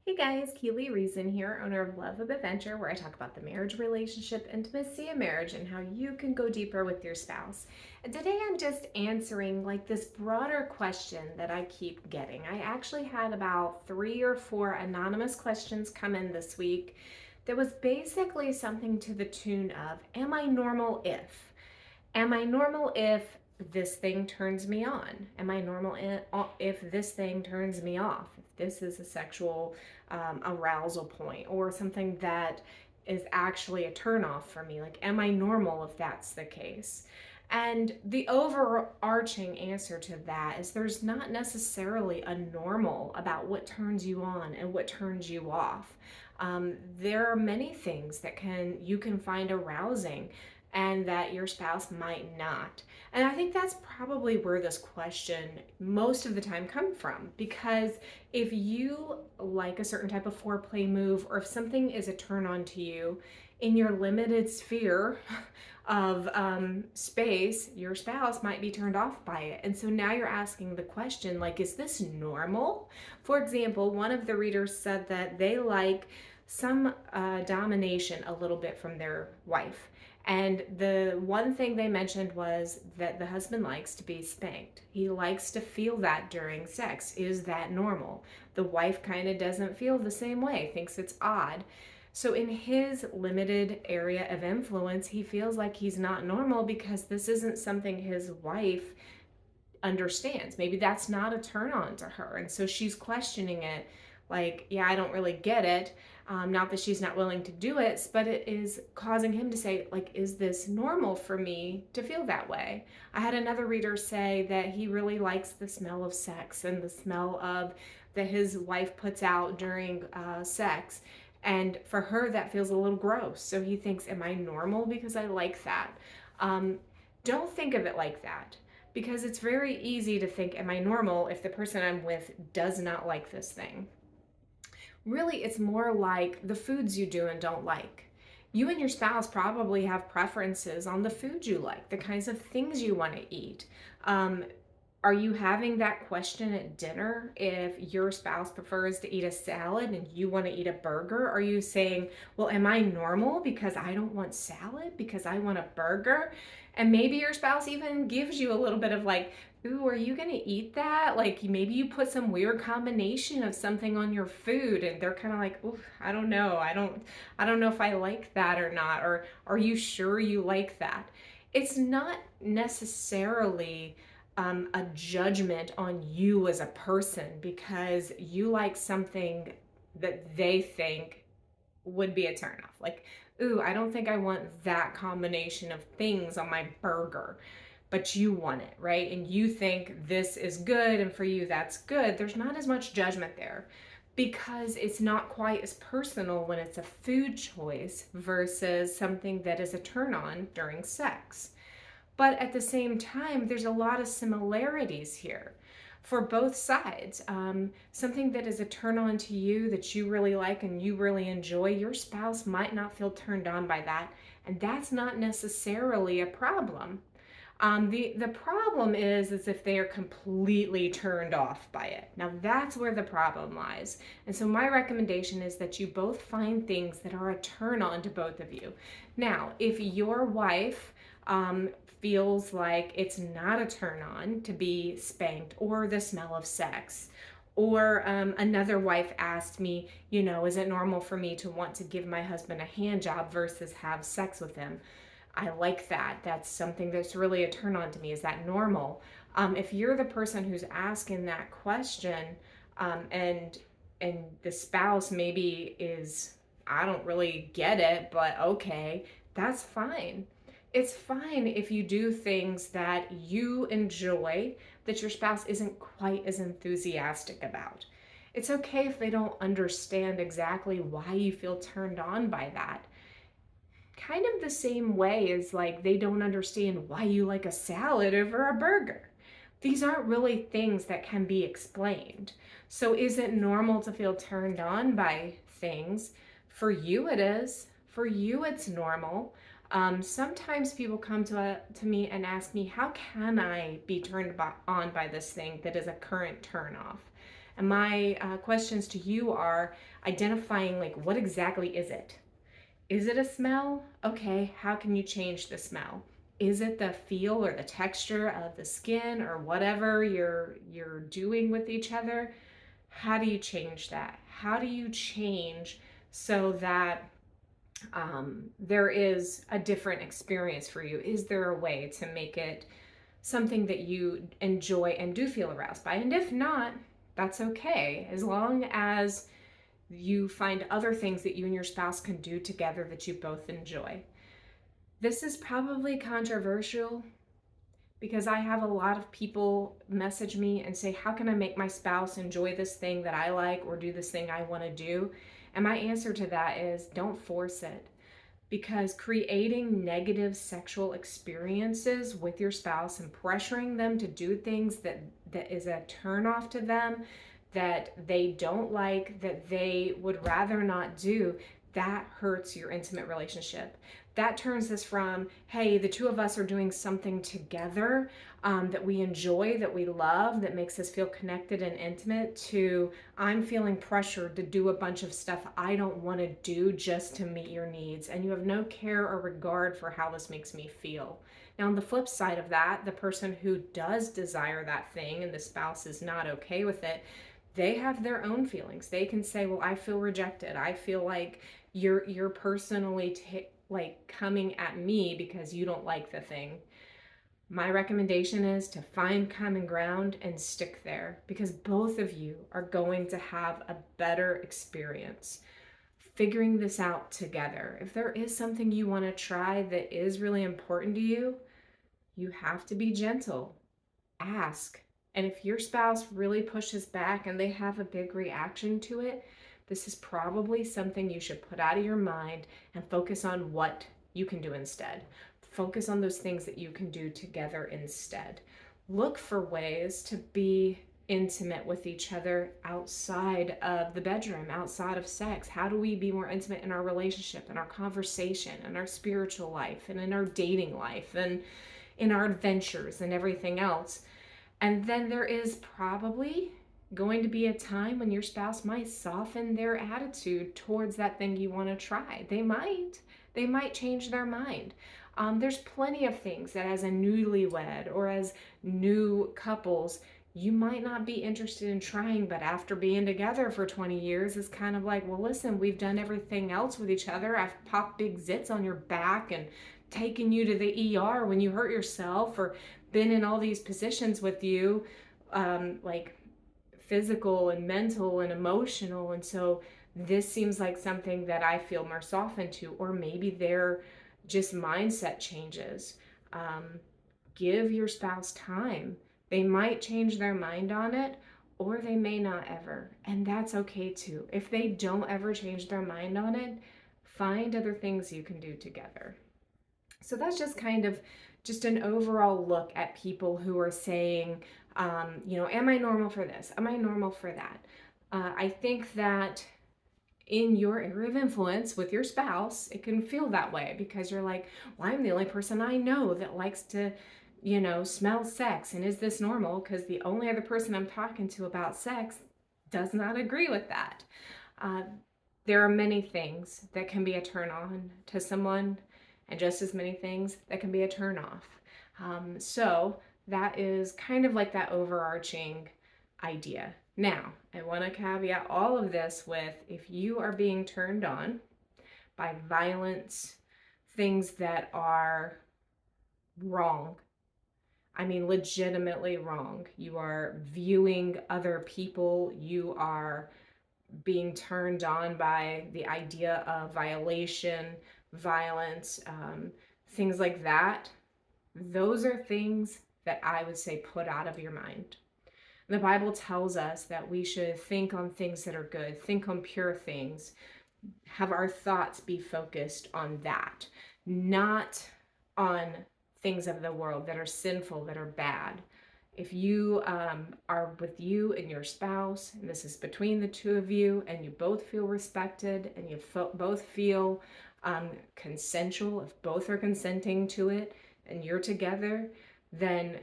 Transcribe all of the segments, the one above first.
Hey guys, Keely Reason here, owner of Love of Adventure, where I talk about the marriage relationship, intimacy of marriage, and how you can go deeper with your spouse. And today I'm just answering like this broader question that I keep getting. I actually had about 3 or 4 anonymous questions come in this week that was basically something to the tune of, am I normal if? Am I normal if this thing turns me on? Am I normal if this thing turns me off? If this is a sexual arousal point or something that is actually a turnoff for me? Like, am I normal if that's the case? And the overarching answer to that is there's not necessarily a normal about what turns you on and what turns you off. There are many things that you can find arousing and that your spouse might not. And I think that's probably where this question most of the time come from, because if you like a certain type of foreplay move, or if something is a turn on to you in your limited sphere of space, your spouse might be turned off by it. And so now you're asking the question, like, is this normal? For example, one of the readers said that they like some domination a little bit from their wife. And the one thing they mentioned was that the husband likes to be spanked. He likes to feel that during sex. Is that normal? The wife kind of doesn't feel the same way, thinks it's odd. So, in his limited area of influence, he feels like he's not normal because this isn't something his wife understands. Maybe that's not a turn on to her. And so she's questioning it like, yeah, I don't really get it. Not that she's not willing to do it, but it is causing him to say, like, is this normal for me to feel that way? I had another reader say that he really likes the smell of sex and the smell of that his wife puts out during sex. And for her, that feels a little gross. So he thinks, am I normal because I like that? Um, don't think of it like that, because it's very easy to think, am I normal if the person I'm with does not like this thing? Really, it's more like the foods you do and don't like. You and your spouse probably have preferences on the food you like, the kinds of things you want to eat. Um, are you having that question at dinner if your spouse prefers to eat a salad and you want to eat a burger? Are you saying, well, am I normal because I don't want salad, because I want a burger? And maybe your spouse even gives you a little bit of like, ooh, are you gonna eat that? Like maybe you put some weird combination of something on your food and they're kind of like, ooh, I don't know. I don't know if I like that or not. Or are you sure you like that? It's not necessarily a judgment on you as a person because you like something that they think would be a turnoff. Like, ooh, I don't think I want that combination of things on my burger, but you want it, right? And you think this is good, and for you, that's good. There's not as much judgment there because it's not quite as personal when it's a food choice versus something that is a turn on during sex. But at the same time, there's a lot of similarities here for both sides. Something that is a turn on to you that you really like and you really enjoy, your spouse might not feel turned on by that, and that's not necessarily a problem. The problem is if they are completely turned off by it. Now that's where the problem lies. And so my recommendation is that you both find things that are a turn on to both of you. Now, if your wife feels like it's not a turn on to be spanked or the smell of sex, or another wife asked me, is it normal for me to want to give my husband a hand job versus have sex with him? I like that. That's something that's really a turn on to me. Is that normal? If you're the person who's asking that question, and the spouse maybe is, I don't really get it, but okay, that's fine. It's fine if you do things that you enjoy that your spouse isn't quite as enthusiastic about. It's okay if they don't understand exactly why you feel turned on by that. Kind of the same way as like they don't understand why you like a salad over a burger. These aren't really things that can be explained. So is it normal to feel turned on by things? For you it is. For you it's normal. Sometimes people come to me and ask me, how can I be turned on by this thing that is a current turn off? And my questions to you are identifying, like, what exactly is it? Is it a smell? Okay, how can you change the smell? Is it the feel or the texture of the skin or whatever you're doing with each other? How do you change that? How do you change so that there is a different experience for you? Is there a way to make it something that you enjoy and do feel aroused by? And if not, that's okay, as long as you find other things that you and your spouse can do together that you both enjoy. This is probably controversial because I have a lot of people message me and say, how can I make my spouse enjoy this thing that I like or do this thing I want to do? And my answer to that is, don't force it. Because creating negative sexual experiences with your spouse and pressuring them to do things that is a turnoff to them, that they don't like, that they would rather not do, that hurts your intimate relationship. That turns this from, hey, the two of us are doing something together that we enjoy, that we love, that makes us feel connected and intimate, to I'm feeling pressured to do a bunch of stuff I don't want to do just to meet your needs, and you have no care or regard for how this makes me feel. Now, on the flip side of that, the person who does desire that thing and the spouse is not okay with it, they have their own feelings. They can say, well, I feel rejected. I feel like you're personally like coming at me because you don't like the thing. My recommendation is to find common ground and stick there, because both of you are going to have a better experience figuring this out together. If there is something you want to try that is really important to you, you have to be gentle. Ask. And if your spouse really pushes back and they have a big reaction to it, this is probably something you should put out of your mind and focus on what you can do instead. Focus on those things that you can do together instead. Look for ways to be intimate with each other outside of the bedroom, outside of sex. How do we be more intimate in our relationship, in our conversation, in our spiritual life, and in our dating life, and in our adventures and everything else? And then there is probably going to be a time when your spouse might soften their attitude towards that thing you want to try. They might change their mind. There's plenty of things that as a newlywed or as new couples, you might not be interested in trying, but after being together for 20 years, it's kind of like, well, listen, we've done everything else with each other. I've popped big zits on your back and taken you to the ER when you hurt yourself, or been in all these positions with you, like physical and mental and emotional. And so this seems like something that I feel more softened to, or maybe they're just mindset changes. Give your spouse time. They might change their mind on it, or they may not ever. And that's okay too. If they don't ever change their mind on it, find other things you can do together. So that's just kind of just an overall look at people who are saying, am I normal for this? Am I normal for that? I think that in your area of influence with your spouse, it can feel that way because you're like, well, I'm the only person I know that likes to, smell sex. And is this normal? Because the only other person I'm talking to about sex does not agree with that. There are many things that can be a turn on to someone, and just as many things that can be a turn off. So that is kind of like that overarching idea. Now, I want to caveat all of this with, if you are being turned on by violence, things that are wrong, I mean legitimately wrong, you are viewing other people, you are being turned on by the idea of violation, violence, things like that, those are things that I would say put out of your mind. The Bible tells us that we should think on things that are good, think on pure things, have our thoughts be focused on that, not on things of the world that are sinful, that are bad. If you are with you and your spouse, and this is between the two of you, and you both feel respected, and you both feel consensual, if both are consenting to it, and you're together, then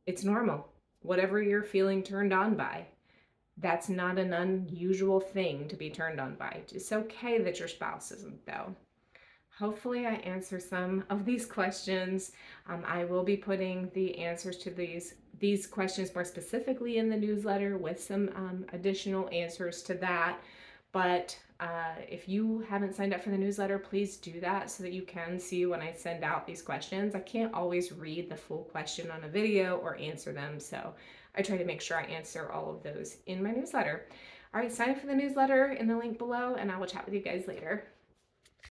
it's normal. Whatever you're feeling turned on by, That's not an unusual thing to be turned on by. It's okay that your spouse isn't, though. Hopefully, I answer some of these questions. I will be putting the answers to these questions more specifically in the newsletter with some additional answers to that. But if you haven't signed up for the newsletter, please do that so that you can see when I send out these questions. I can't always read the full question on a video or answer them, so I try to make sure I answer all of those in my newsletter. All right, sign up for the newsletter in the link below, and I will chat with you guys later.